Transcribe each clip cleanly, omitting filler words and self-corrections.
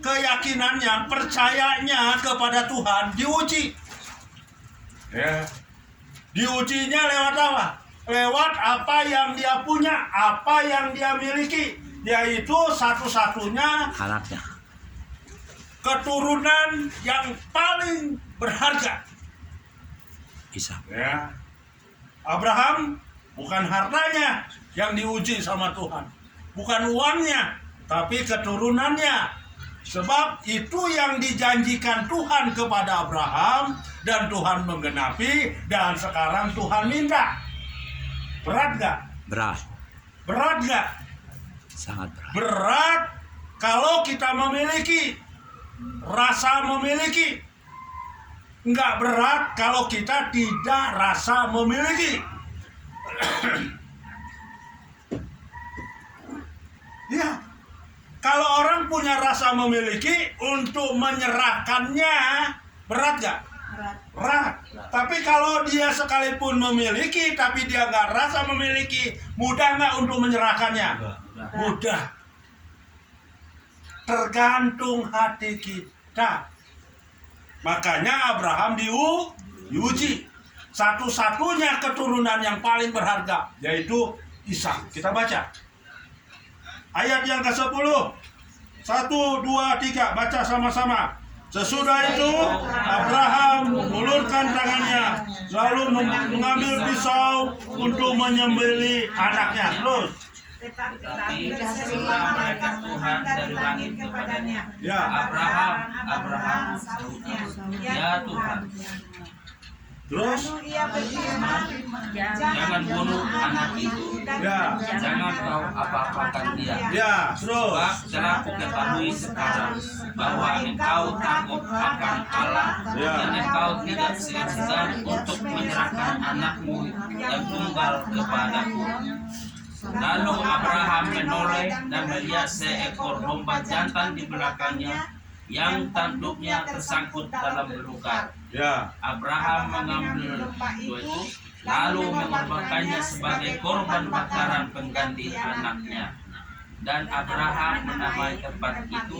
keyakinannya, percayanya kepada Tuhan diuji. Ya. Diujinya lewat apa? Lewat apa yang dia punya, apa yang dia miliki, yaitu satu-satunya Anaknya. keturunan yang paling berharga. Ishak. Ya. Abraham bukan hartanya yang diuji sama Tuhan, bukan uangnya, tapi keturunannya. Sebab itu yang dijanjikan Tuhan kepada Abraham dan Tuhan menggenapi, dan sekarang Tuhan minta. Berat gak? Berat. Berat gak? Sangat berat. Berat kalau kita memiliki rasa memiliki. Enggak berat kalau kita tidak rasa memiliki. Ya, kalau orang punya rasa memiliki, untuk menyerahkannya berat gak? Berat. Tapi kalau dia sekalipun memiliki, tapi dia nggak rasa memiliki, mudah nggak untuk menyerahkannya? Mudah. Tergantung hati kita. Makanya Abraham diuji. Satu-satunya keturunan yang paling berharga, yaitu Ishak. Kita baca ayat yang ke-10. 1, 2, 3, baca sama-sama. Sesudah itu Abraham mengulurkan tangannya, lalu mengambil pisau untuk menyembelih anaknya. Terus. Tetapi berserulah malaikat Tuhan dari langit kepadanya. Ya. Abraham, Abraham, sahutnya. Ya Tuhan. Terus. Lalu ia berfirman, Jangan bunuh anak itu. Ya. Jangan kau apa-apakan dia. Ya, terus. Sebab telah kuketahui sekarang bahwa engkau takut akan Allah, Ya. dan engkau tidak segan-segan untuk menyerahkan anakmu yang tunggal kepadaku. Lalu Abraham menoleh dan melihat seekor domba jantan di belakangnya yang tanduknya tersangkut dalam belukar. Ya. Abraham mengambil itu lalu mengorbankannya sebagai korban bakaran pengganti anaknya. Dan Abraham menamai tempat itu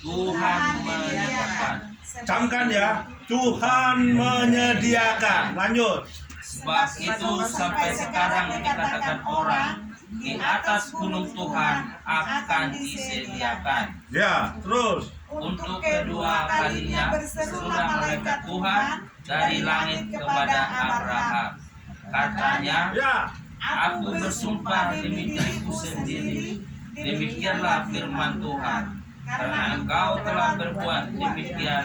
Tuhan menyediakan. Camkan ya. Tuhan menyediakan. Lanjut. Sebab itu sampai sekarang dikatakan orang, di atas gunung Tuhan akan disediakan. Ya, terus. Untuk kedua kalinya berserulah malaikat Tuhan dari langit kepada Abraham. Katanya, Ya. aku bersumpah demi diriku sendiri, demikianlah firman Tuhan. Karena engkau telah berbuat demikian,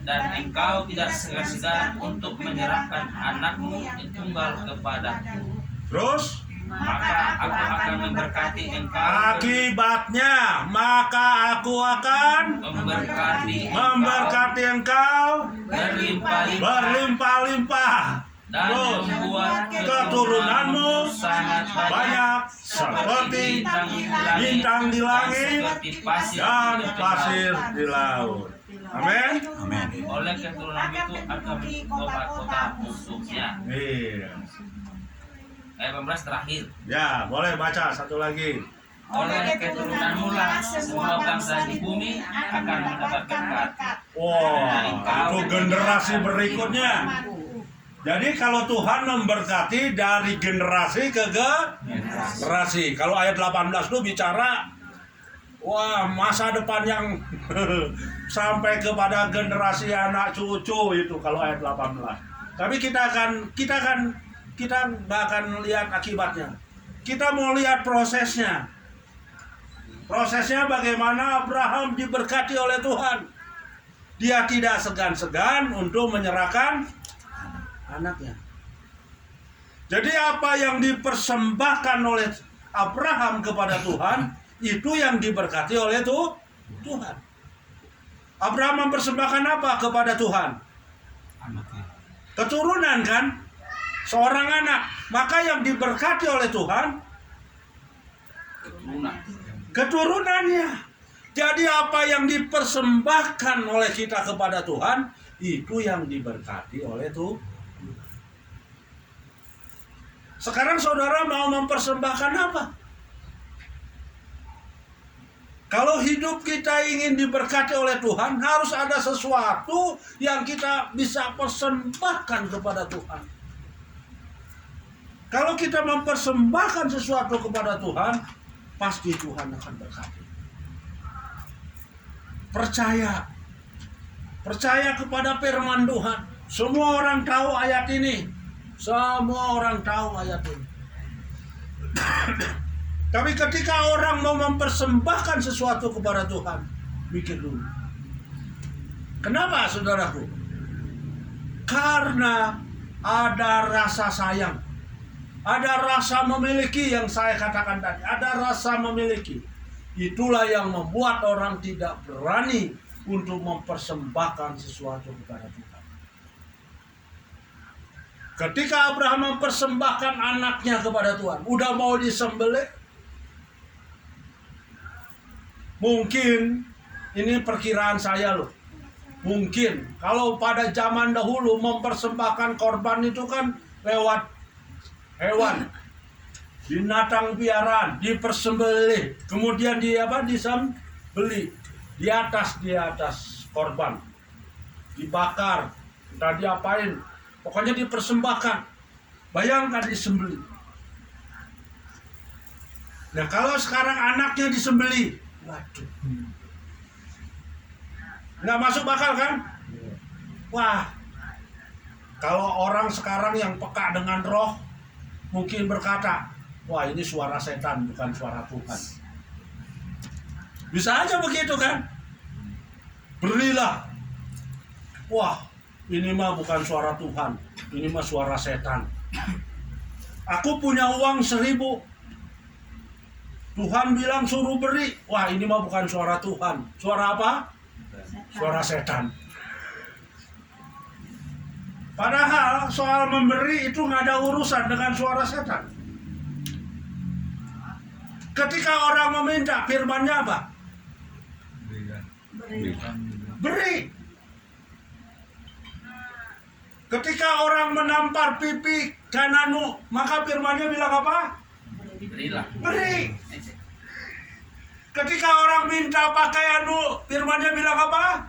dan engkau tidak segan-segan untuk menyerahkan anakmu yang tunggal kepadaku, Terus. maka aku akan memberkati engkau. Akibatnya, maka aku akan memberkati engkau berlimpah-limpah, dan terus membuat keturunanmu sangat banyak seperti bintang di langit dan pasir di laut. Amin. Amin. Oleh keturunan itu akan kota-kota musuhnya. Iya. Ayat 15 terakhir. Ya, boleh baca satu lagi. Oleh keturunanmu lah semua bangsa di bumi akan mendapat berkat. Wah, itu generasi berikutnya. Jadi kalau Tuhan memberkati dari generasi ke generasi. Kalau ayat 18 itu bicara wah, masa depan yang sampai kepada generasi anak cucu itu kalau ayat 18. Tapi kita nggak akan lihat akibatnya. Kita mau lihat prosesnya. Prosesnya bagaimana Abraham diberkati oleh Tuhan. Dia tidak segan-segan untuk menyerahkan anaknya. Jadi apa yang dipersembahkan oleh Abraham kepada Tuhan, itu yang diberkati oleh Tuhan. Abraham mempersembahkan apa kepada Tuhan? Keturunan kan? Seorang anak. Maka yang diberkati oleh Tuhan keturunannya. Jadi apa yang dipersembahkan oleh kita kepada Tuhan, itu yang diberkati oleh Tuhan. Sekarang saudara mau mempersembahkan apa? Kalau hidup kita ingin diberkati oleh Tuhan, harus ada sesuatu yang kita bisa persembahkan kepada Tuhan. Kalau kita mempersembahkan sesuatu kepada Tuhan, pasti Tuhan akan berkati. Percaya kepada firman Tuhan. Semua orang tahu ayat ini. Semua orang tahu ayat ini. Tapi ketika orang mau mempersembahkan sesuatu kepada Tuhan, mikir dulu. Kenapa, saudaraku? Karena ada rasa sayang. Ada rasa memiliki yang saya katakan tadi. Ada rasa memiliki. Itulah yang membuat orang tidak berani untuk mempersembahkan sesuatu kepada Tuhan. Ketika Abraham mempersembahkan anaknya kepada Tuhan, udah mau disembelih. Mungkin, ini perkiraan saya loh. Mungkin, kalau pada zaman dahulu mempersembahkan korban itu kan lewat hewan, binatang piaraan, dipersembelih, kemudian disembelih di atas korban, dibakar, entah diapain, pokoknya dipersembahkan. Bayangkan disembelih. Nah, kalau sekarang anaknya disembelih, waduh, nggak masuk bakal kan? Wah, kalau orang sekarang yang peka dengan roh, mungkin berkata, wah ini suara setan bukan suara Tuhan. Bisa aja begitu kan? Berilah. Wah, ini mah bukan suara Tuhan, ini mah suara setan. Aku punya uang 1.000. Tuhan bilang suruh beri. Wah, ini mah bukan suara Tuhan. Suara apa? Suara setan. Padahal soal memberi itu nggak ada urusan dengan suara setan. Ketika orang meminta, firman-Nya apa? Beri. Ketika orang menampar pipi kananmu, maka firman-Nya bilang apa? Berilah. Beri. Ketika orang minta pakaianmu, firman-Nya bilang apa?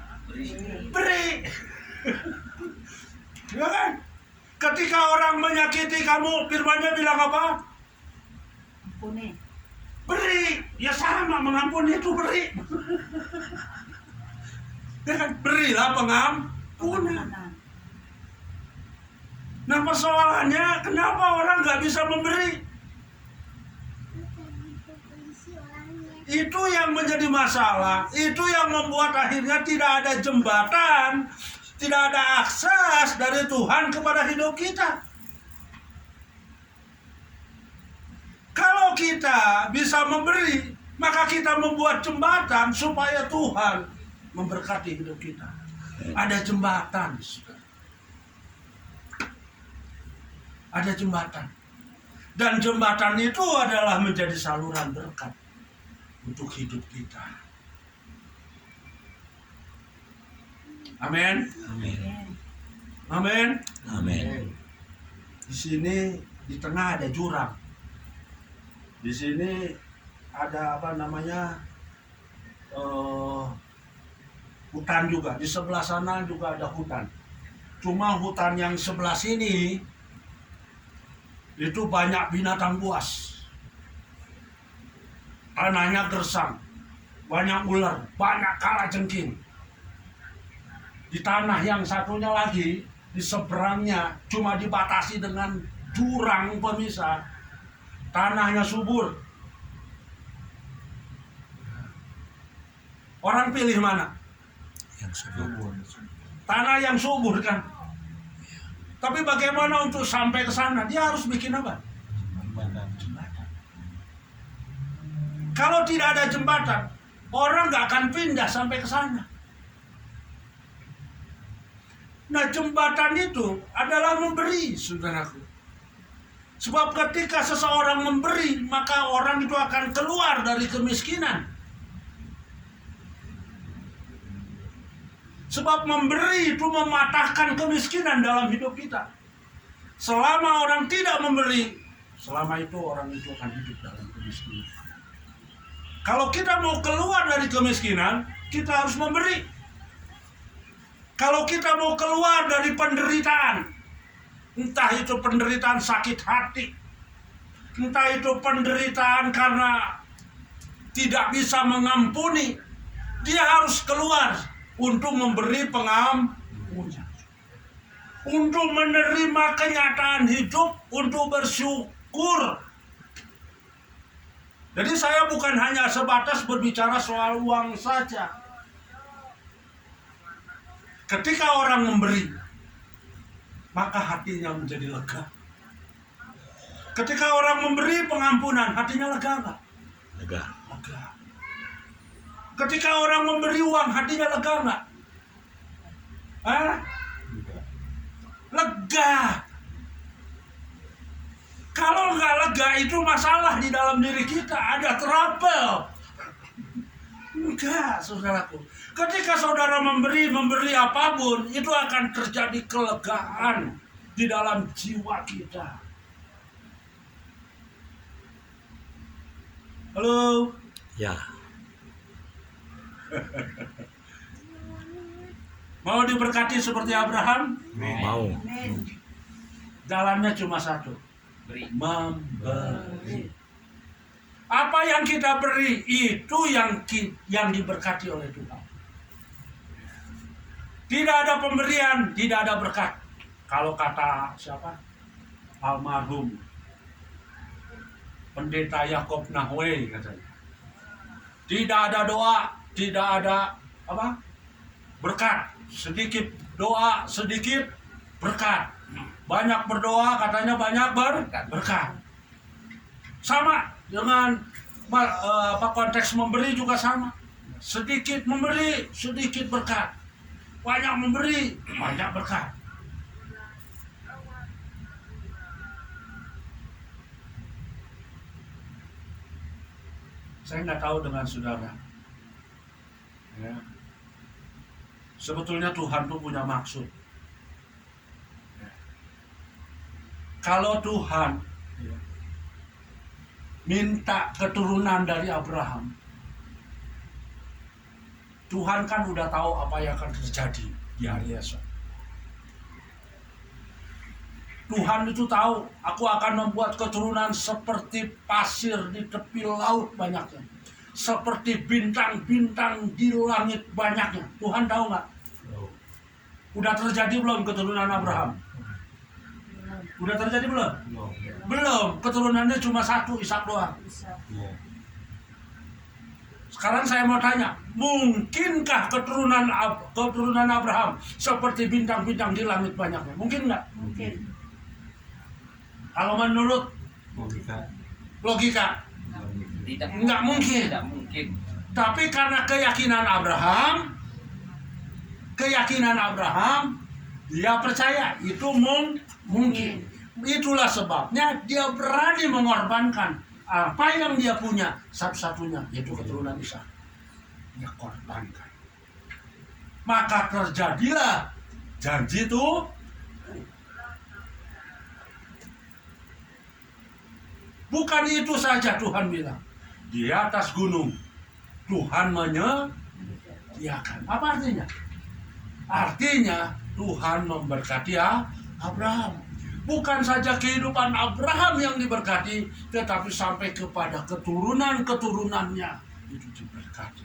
Beri. Ya kan? Ketika orang menyakiti kamu, firman-Nya bilang apa? Ampuni. Beri. Ya sama, mengampuni itu beri. Ya kan? Berilah pengampunan. Nah, persoalannya kenapa orang nggak bisa memberi? Itu yang menjadi masalah. Itu yang membuat akhirnya tidak ada jembatan, tidak ada akses dari Tuhan kepada hidup kita. Kalau kita bisa memberi, maka kita membuat jembatan supaya Tuhan memberkati hidup kita. Ada jembatan. Ada jembatan. Dan jembatan itu adalah menjadi saluran berkat untuk hidup kita. Amin. Amin. Amin. Amin. Di sini di tengah ada jurang. Di sini ada apa namanya? Hutan juga. Di sebelah sana juga ada hutan. Cuma hutan yang sebelah sini itu banyak binatang buas. Tanahnya gersang, banyak ular, banyak kalajengking. Di tanah yang satunya lagi, di seberangnya cuma dibatasi dengan jurang pemisah. Tanahnya subur. Orang pilih mana? Yang subur. Tanah yang subur kan. Tapi bagaimana untuk sampai ke sana? Dia harus bikin apa? Jembatan. Kalau tidak ada jembatan, orang nggak akan pindah sampai ke sana. Nah, jembatan itu adalah memberi, saudaraku. Sebab ketika seseorang memberi, maka orang itu akan keluar dari kemiskinan. Sebab memberi itu mematahkan kemiskinan dalam hidup kita. Selama orang tidak memberi, selama itu orang itu akan hidup dalam kemiskinan. Kalau kita mau keluar dari kemiskinan, kita harus memberi. Kalau kita mau keluar dari penderitaan, entah itu penderitaan sakit hati, entah itu penderitaan karena tidak bisa mengampuni, dia harus keluar untuk memberi pengampunan, untuk menerima kenyataan hidup, untuk bersyukur. Jadi saya bukan hanya sebatas berbicara soal uang saja. Ketika orang memberi, maka hatinya menjadi lega. Ketika orang memberi pengampunan, hatinya lega nggak? Lega. Lega. Ketika orang memberi uang, hatinya lega nggak? Lega. Kalau nggak lega, itu masalah di dalam diri kita, ada trouble. Enggak, saudaraku. Ketika saudara memberi apapun, itu akan terjadi kelegaan di dalam jiwa kita. Halo? Ya. Mau diberkati seperti Abraham? Mau. Jalannya cuma satu. Beri. Memberi. Apa yang kita beri itu yang diberkati oleh Tuhan. Tidak ada pemberian, tidak ada berkat. Kalau kata siapa? Almarhum Pendeta Yakob Nahwe katanya. Tidak ada doa, tidak ada apa? Berkat. Sedikit doa, sedikit berkat. Banyak berdoa, katanya banyak berkat. Sama dengan konteks memberi juga sama. Sedikit memberi, sedikit berkat. Banyak memberi, banyak berkat. Saya nggak tahu dengan saudara. Ya. Sebetulnya Tuhan tuh punya maksud. Ya. Kalau Tuhan minta keturunan dari Abraham, Tuhan kan udah tahu apa yang akan terjadi di hari esok. Tuhan itu tahu, aku akan membuat keturunan seperti pasir di tepi laut banyaknya, seperti bintang-bintang di langit banyaknya. Tuhan tahu nggak? Udah terjadi belum keturunan Abraham? Udah terjadi belum? Belum. Keturunannya cuma satu, Ishak doang. Sekarang saya mau tanya, mungkinkah keturunan Abraham seperti bintang-bintang di langit banyaknya? Mungkin nggak? Mungkin. Kalau menurut logika, Tidak nggak mungkin. Tidak mungkin. Tapi karena keyakinan Abraham, dia percaya itu mungkin. Itulah sebabnya dia berani mengorbankan apa yang dia punya, satu-satunya, yaitu keturunan Ishak. Dia korbankan. Maka terjadilah janji itu. Bukan itu saja Tuhan bilang. Di atas gunung Tuhan menyediakan. Apa artinya? Artinya Tuhan memberkati Abraham. Bukan saja kehidupan Abraham yang diberkati, tetapi sampai kepada keturunan-keturunannya itu diberkati.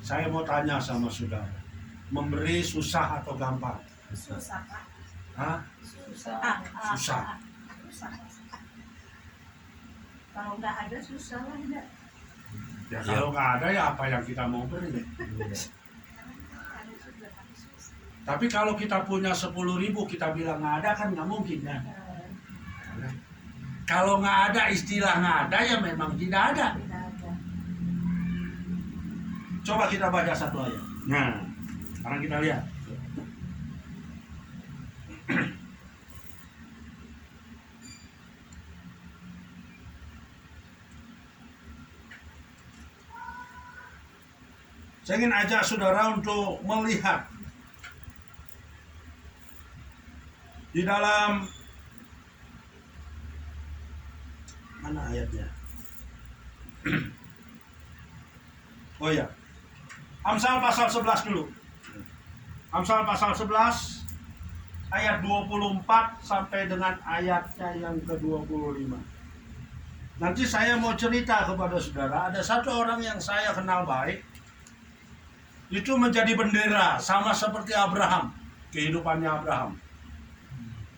Saya mau tanya sama saudara, memberi susah atau gampang? Susah, Pak. Hah? Susah. Susah. Susah. Kalau nggak ada susah lah enggak. Ya kalau nggak ada ya apa yang kita mau beri? Tapi kalau kita punya 10.000 kita bilang nggak ada kan nggak mungkin kan? Kalau nggak ada, istilah nggak ada ya memang tidak ada. Tidak ada. Coba kita baca satu ayat. Nah, sekarang kita lihat. Saya ingin ajak saudara untuk melihat Di dalam mana ayatnya? Oh ya, Amsal pasal 11 dulu. Amsal pasal 11 ayat 24 sampai dengan ayatnya yang ke-25. Nanti saya mau cerita kepada saudara, ada satu orang yang saya kenal baik, itu menjadi bendera sama seperti Abraham, kehidupannya Abraham.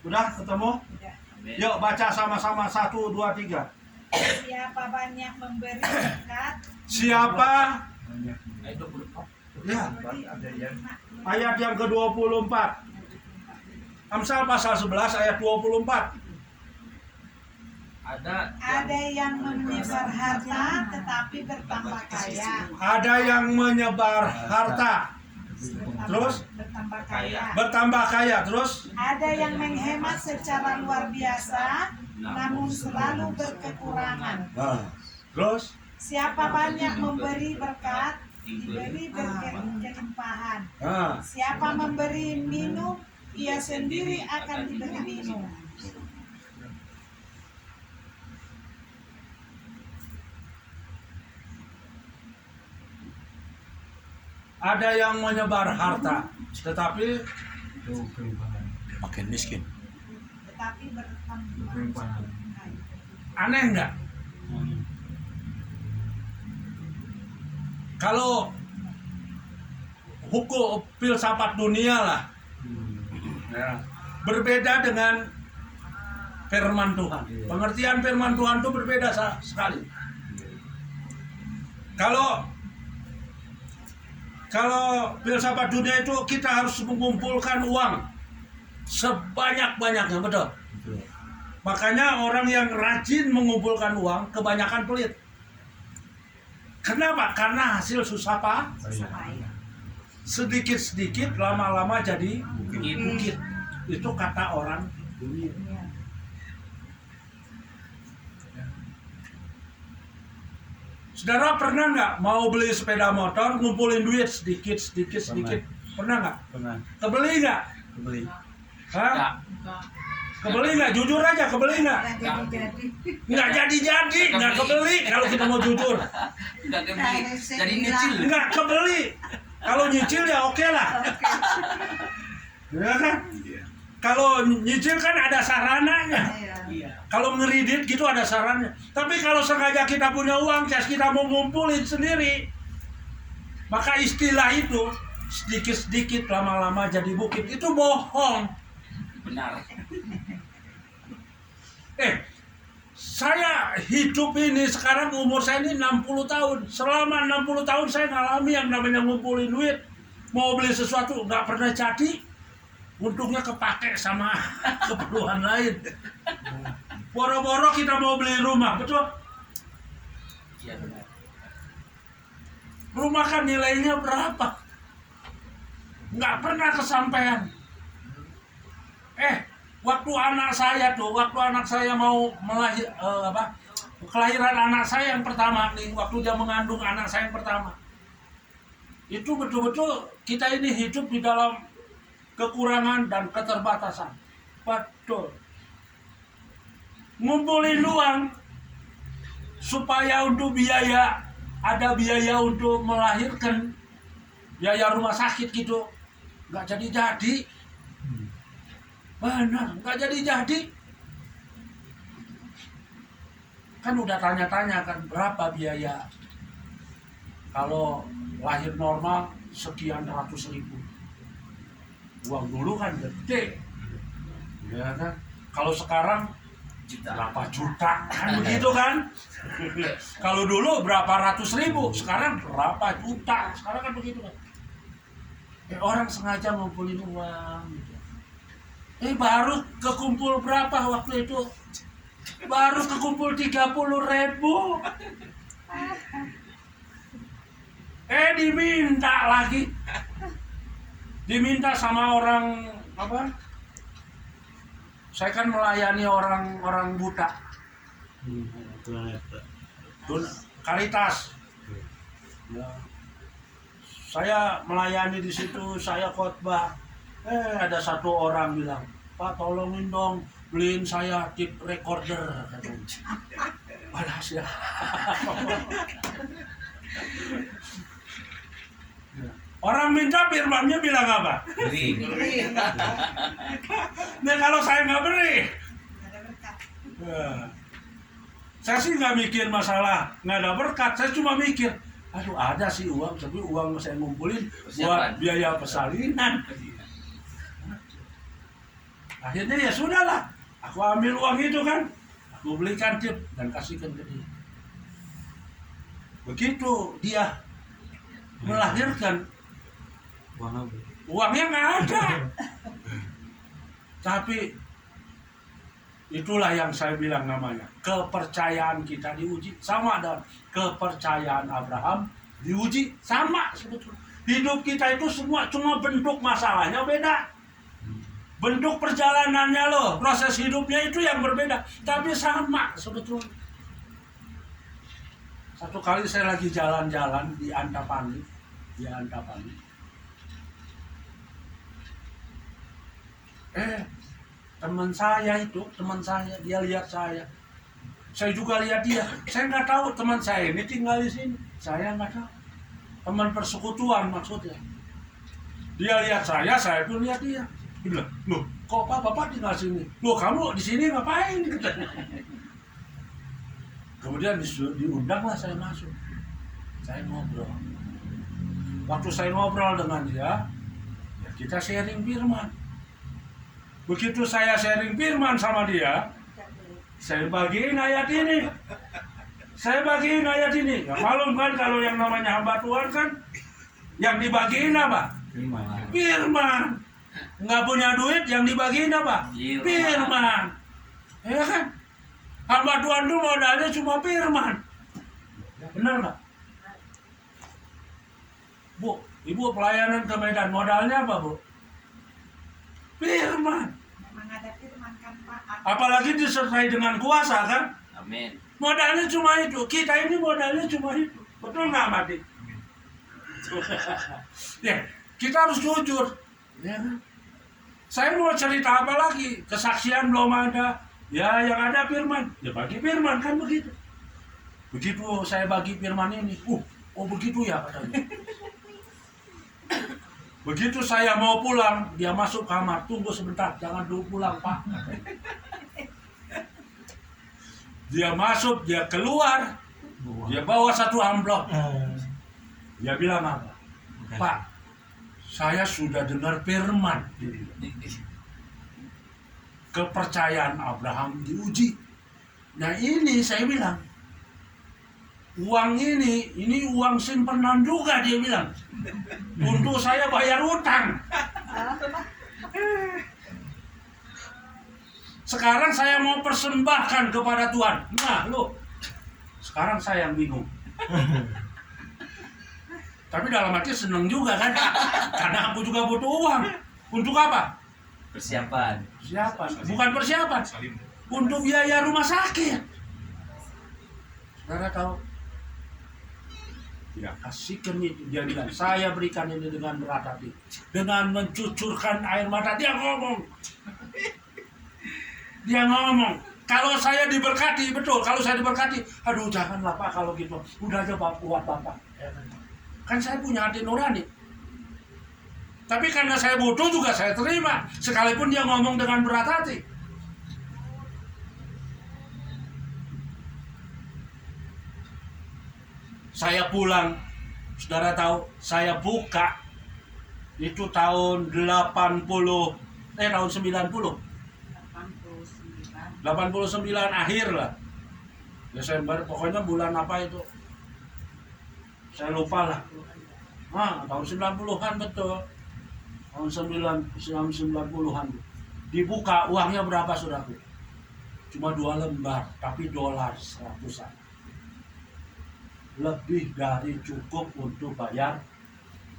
Udah ketemu? Tidak. Yuk baca sama-sama 1, 2, 3. Siapa banyak memberi berkat, Siapa? Ayat 24. Ya, memberi ayat yang ke-24. Amsal pasal 11 ayat 24. ada yang menyebar harta tetapi bertambah kaya. Ada yang menyebar harta, terus Bertambah kaya. terus Ada yang menghemat secara luar biasa, namun selalu berkekurangan. terus Siapa banyak memberi berkat, diberi berkelimpahan. Siapa memberi minum, ia sendiri akan diberi minum. ada yang menyebar harta, tetapi makin miskin. Tetapi bertambah kaya. aneh enggak? Kalau hukum filsafat dunia lah, ya, berbeda dengan firman Tuhan. Pengertian firman Tuhan itu berbeda sekali. Kalau filsafat dunia itu kita harus mengumpulkan uang sebanyak-banyaknya, betul. Makanya orang yang rajin mengumpulkan uang kebanyakan pelit. Kenapa? Karena hasil susah payah. Sedikit-sedikit lama-lama jadi bukit. Itu kata orang dunia. Saudara pernah nggak mau beli sepeda motor, ngumpulin duit sedikit? Pernah nggak? Pernah. Kebeli nggak? Kebeli. Hah? Kebeli nggak? Jujur aja, kebeli nggak? Nggak jadi, nggak kebeli kalau kita mau jujur. Enggak kebeli. Jadi nyicil. Nggak kebeli. Kalau nyicil ya oke lah. Ya kan? Kalau nyicil kan ada sarananya. Kalau ngeridit gitu ada sarannya. Tapi kalau sengaja kita punya uang cash, kita mau ngumpulin sendiri, maka istilah itu sedikit-sedikit lama-lama jadi bukit. Itu bohong. Benar. Saya hidup ini sekarang umur saya ini 60 tahun. Selama 60 tahun saya ngalami yang namanya ngumpulin duit. Mau beli sesuatu nggak pernah jadi. Untungnya kepake sama keperluan lain. Boro-boro kita mau beli rumah, betul? Iya benar. Rumah kan nilainya berapa? Nggak pernah kesampaian. Waktu anak saya mau kelahiran anak saya yang pertama nih, waktu dia mengandung anak saya yang pertama, itu betul-betul kita ini hidup di dalam kekurangan dan keterbatasan. Betul. Ngumpulin uang supaya untuk ada biaya untuk melahirkan, biaya rumah sakit gitu, nggak jadi. Benar, nggak jadi. Kan udah tanya-tanya kan berapa biaya kalau lahir normal sekian ratus ribu. Uang dulu kan gede, ya kan? Kalau sekarang berapa juta kan begitu kan? Kalau dulu berapa ratus ribu, sekarang berapa juta, sekarang kan begitu kan? Orang sengaja ngumpulin uang gitu. Baru kekumpul berapa waktu itu? Baru kekumpul 30.000. Diminta lagi. Diminta sama orang apa? Saya kan melayani orang buta. Karitas. Ya. Saya melayani di situ, saya khotbah. Ada satu orang bilang, Pak tolongin dong beliin saya tape recorder. Balas ya. Orang minta firmannya bilang apa? Beri. Nah kalau saya nggak beri, Ada berkat. saya sih nggak mikir masalah nggak ada berkat. Saya cuma mikir, aduh ada sih uang, tapi uang saya ngumpulin buat Persiapan. biaya persalinan. Akhirnya ya sudahlah, aku ambil uang itu kan, aku belikan tip dan kasihkan ke dia. Begitu dia melahirkan, uangnya nggak ada. Tapi itulah yang saya bilang namanya kepercayaan kita diuji, sama dengan kepercayaan Abraham diuji, sama sebetulnya. Hidup kita itu semua cuma bentuk masalahnya beda, bentuk perjalanannya loh, proses hidupnya itu yang berbeda, tapi sama sebetulnya. Satu kali saya lagi jalan-jalan di Antapani, teman saya dia lihat saya juga lihat dia. Saya nggak tahu teman saya ini tinggal di sini, saya nggak tahu, teman persekutuan maksudnya. Dia lihat saya pun lihat dia. Dia bilang, loh kok bapak tinggal sini? Loh kamu di sini ngapain? Kemudian diundanglah saya masuk, saya ngobrol. Waktu saya ngobrol dengan dia, ya kita sharing firman. Begitu saya sharing firman sama dia, saya bagiin ayat ini. Ya, malum kan kalau yang namanya hamba Tuhan kan, yang dibagiin apa? Firman. Nggak punya duit, yang dibagiin apa? Firman. Ya kan? Hamba Tuhan itu modalnya cuma firman. Benar nggak? Bu, ibu pelayanan ke Medan, modalnya apa bu? Firman. Memang ada firman kan Pak. Apalagi disertai dengan kuasa kan? Amin. Modalnya cuma itu. Kita ini modalnya cuma itu. Betul nggak Mati? Ya, kita harus jujur. Ya kan? Saya mau cerita apa lagi? Kesaksian belum ada. Ya yang ada firman. Ya bagi firman kan begitu. Begitu saya bagi firman ini. Oh begitu ya katanya. Begitu saya mau pulang, dia masuk kamar, tunggu sebentar, jangan dulu pulang Pak. Dia masuk, dia keluar, dia bawa satu amplop. Dia bilang apa? Pak, saya sudah dengar firman. Kepercayaan Abraham diuji. Nah ini saya bilang, uang ini uang simpanan juga dia bilang. Untuk saya bayar utang. Sekarang saya mau persembahkan kepada Tuhan. Nah lo, sekarang saya yang bingung. Tapi dalam hati seneng juga kan. Karena aku juga butuh uang. Untuk apa? Persiapan. Bukan persiapan. Untuk biaya rumah sakit. Saudara tahu? Ya kasihkan itu, dia bilang saya berikan ini dengan berat hati, dengan mencucurkan air mata. Dia ngomong kalau saya diberkati, betul, kalau saya diberkati, aduh janganlah Pak kalau gitu, udah aja Pak buat Bapak. Kan saya punya hati nurani, tapi karena saya butuh juga saya terima, sekalipun dia ngomong dengan berat hati. Saya pulang, saudara tahu, saya buka itu tahun 89 akhir lah, Desember, pokoknya bulan apa itu saya lupa lah. Tahun 90-an betul, tahun 90-an dibuka, uangnya berapa saudaraku? Cuma 2 lembar, tapi dolar 100-an. Lebih dari cukup untuk bayar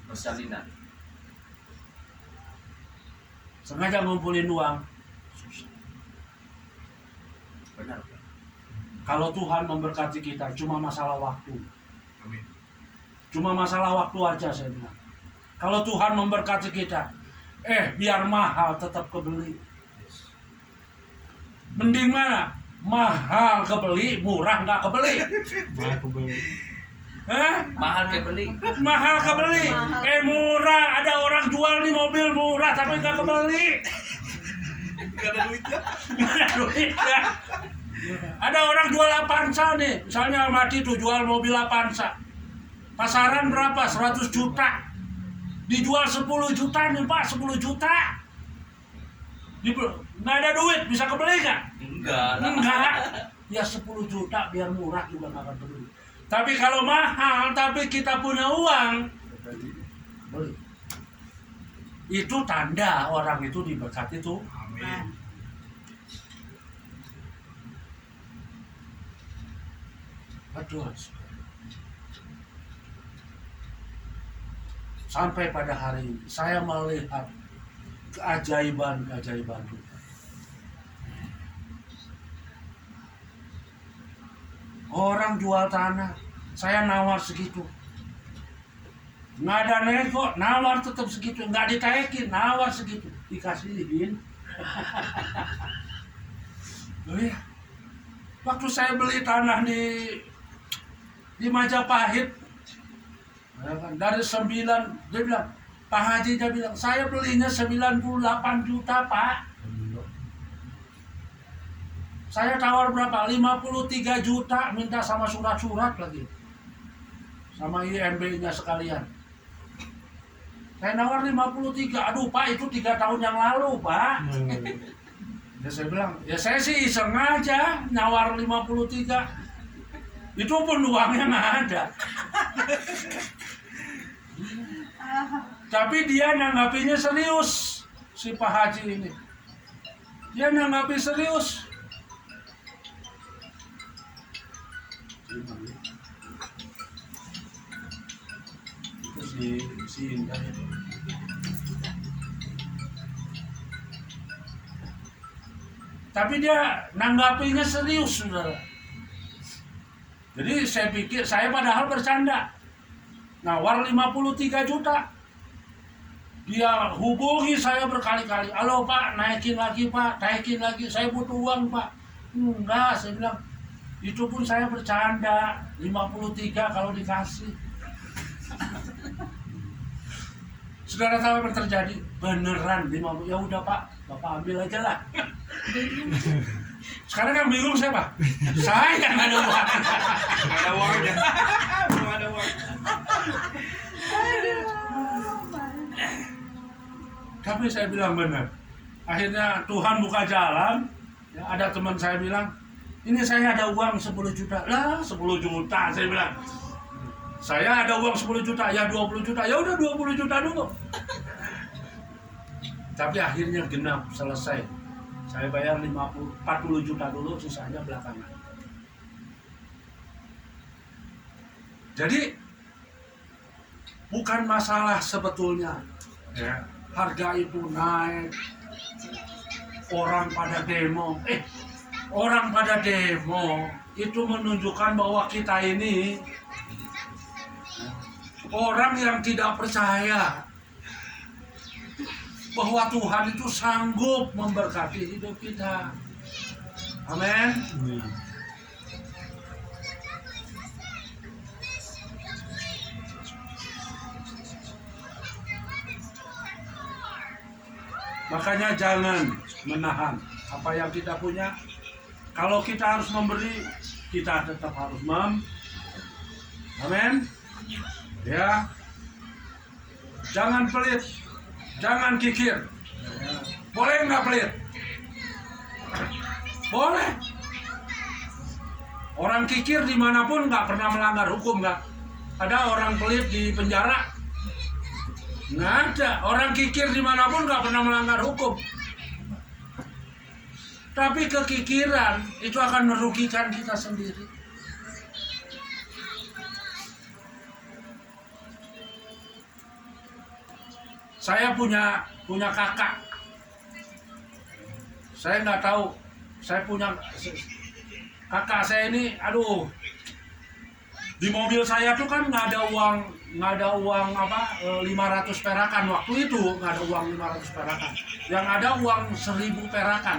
Persalinan. sengaja ngumpulin uang. Benar. Kalau Tuhan memberkati kita, cuma masalah waktu. Cuma masalah waktu aja saya bilang. Kalau Tuhan memberkati kita, biar mahal tetap kebeli. Mending mana? Mahal kebeli, murah nggak kebeli. Hah? Mahal kayak beli. Mahal kebeli. Murah. Ada orang jual nih mobil murah tapi nggak kebeli. Gak ada duitnya. Nggak ada duitnya. Ada orang jual Avanza nih. Misalnya Almaty tuh jual mobil Avanza. Pasaran berapa? 100 juta. Dijual 10 juta nih Pak, 10 juta. Nggak ada duit, bisa kebeli nggak? Enggak lah. Enggak. Ya 10 juta biar murah juga nggak akan beli. Tapi kalau mahal, tapi kita punya uang, beli. Itu tanda orang itu diberkati tuh. Amin. Aduh. Sampai pada hari ini, saya melihat keajaiban-keajaiban Tuhan. Orang jual tanah, saya nawar segitu. Nggak ada nego, nawar tetap segitu. Nggak ditaikin, nawar segitu. Dikasihin. Oh iya. Waktu saya beli tanah di Majapahit, dari 9, dia bilang, Pak Haji, dia bilang, saya belinya 98 juta Pak. Saya tawar berapa? 53 juta, minta sama surat-surat lagi. Sama IMB-nya sekalian. Saya nawar 53, aduh Pak itu 3 tahun yang lalu Pak. Ya saya bilang, ya saya sih iseng aja, nawar 53. Itu pun uangnya nggak ada. Tapi dia nanggapinya serius, si Pak Haji ini. Dia nanggapi serius. Itu si Indah itu. Tapi dia nanggapinya serius, saudara. Jadi saya pikir, saya padahal bercanda. Nawar 53 juta. Dia hubungi saya berkali-kali. Halo Pak, naikin lagi Pak, naikin lagi. Saya butuh uang Pak. Enggak, saya bilang. Itu pun saya bercanda. 53 kalau dikasih. Saudara tahu apa yang terjadi? Beneran 50. Ya udah Pak, Bapak ambil aja lah. Sekarang yang bingung siapa? Saya yang ada uang. Gak ada uangnya. Belum ada uang. Tapi saya bilang benar. Akhirnya Tuhan buka jalan. Ya, ada teman saya bilang, ini saya ada uang 10 juta. Lah 10 juta saya bilang. Saya ada uang 10 juta, ya 20 juta. Ya udah 20 juta dulu. Tapi akhirnya genap, selesai. Saya bayar 40 juta dulu, sisanya belakangan. Jadi bukan masalah sebetulnya ya, harga itu naik, orang pada demo. Orang pada demo itu menunjukkan bahwa kita ini orang yang tidak percaya bahwa Tuhan itu sanggup memberkati hidup kita. Amin. Makanya jangan menahan apa yang kita punya. Kalau kita harus memberi, kita tetap harus Amin. Ya. Jangan pelit. Jangan kikir. Boleh nggak pelit? Boleh. Orang kikir dimanapun nggak pernah melanggar hukum, nggak. Ada orang pelit di penjara? Nggak ada. Orang kikir dimanapun nggak pernah melanggar hukum. Tapi kekikiran itu akan merugikan kita sendiri. Saya punya kakak. Saya nggak tahu. Saya punya kakak saya ini, aduh. Di mobil saya tuh kan nggak ada uang apa 500 perakan waktu itu, nggak ada uang 500 perakan. Yang ada uang 1000 perakan.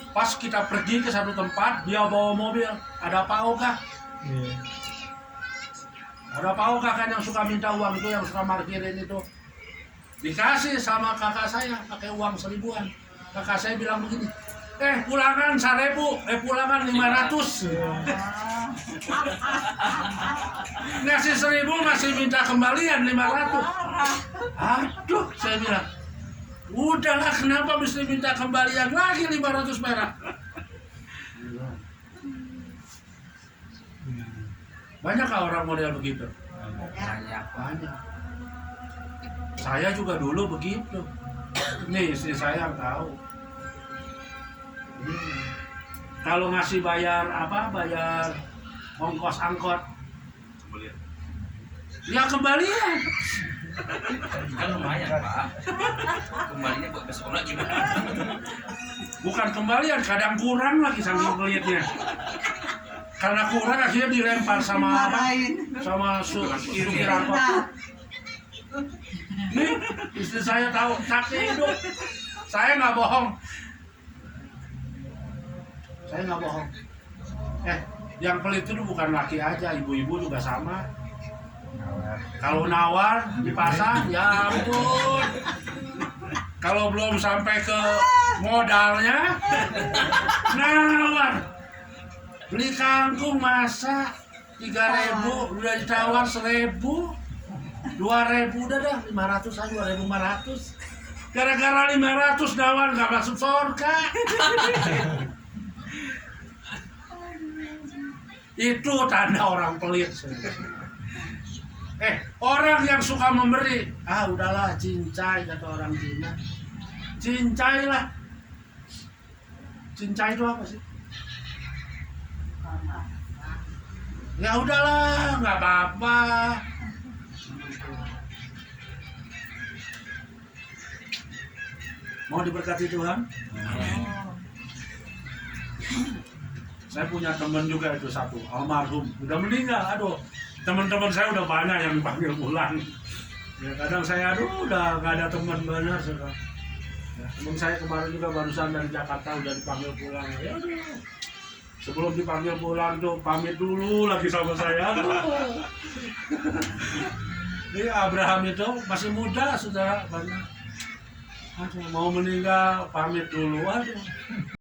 Pas kita pergi ke satu tempat, dia bawa mobil. Ada Pak Oka. Ada Pak Oka kan yang suka minta uang itu, yang suka markirin itu. Dikasih sama kakak saya pakai uang 1000-an. Kakak saya bilang begini, pulangan 1000, pulangan 500. Ngasih 1000 masih minta kembalian 500. Aduh, saya bilang, udahlah, kenapa mesti minta kembalian lagi 500 perak? Banyakkah orang model begitu? Banyak. Saya juga dulu begitu. Nih istri saya yang tahu. Kalau ngasih bayar bayar ongkos angkot, Kembalian. ya kembalian. Kan lumayan Pak. Kembalinya buat ke sekolah gimana? Bukan kembalian, kadang kurang lagi sama pelitnya. Karena kurang akhirnya dilempar sama supir angkot. Nih, istri saya tahu, saksi hidup. Saya nggak bohong. Yang pelit itu bukan laki aja, ibu-ibu juga sama. Kalau nawar di pasar, ya ampun. Kalau belum sampai ke modalnya, nawar. Beli kangkung masak 3.000, udah ditawar 1.000. 2.000 udah dah, 500 aja, 2.500. Gara-gara 500 nawar nggak masuk surga. Itu tanda orang pelit. Orang yang suka memberi, udahlah, cincai kata orang Cina. Cincai lah. Cincai itu apa sih? Ya udahlah, nggak apa-apa. Mau diberkati Tuhan? Saya punya teman juga itu satu, almarhum, udah meninggal. Aduh, teman-teman saya udah banyak yang dipanggil pulang. Ya, kadang saya udah nggak ada teman benar sudah. Ya, teman saya kemarin juga barusan dari Jakarta udah dipanggil pulang. Ya, aduh. Sebelum dipanggil pulang tuh pamit dulu lagi sama saya. Aduh. Ini Abraham itu masih muda sudah banyak. Aduh, mau meninggal pamit dulu. Aduh.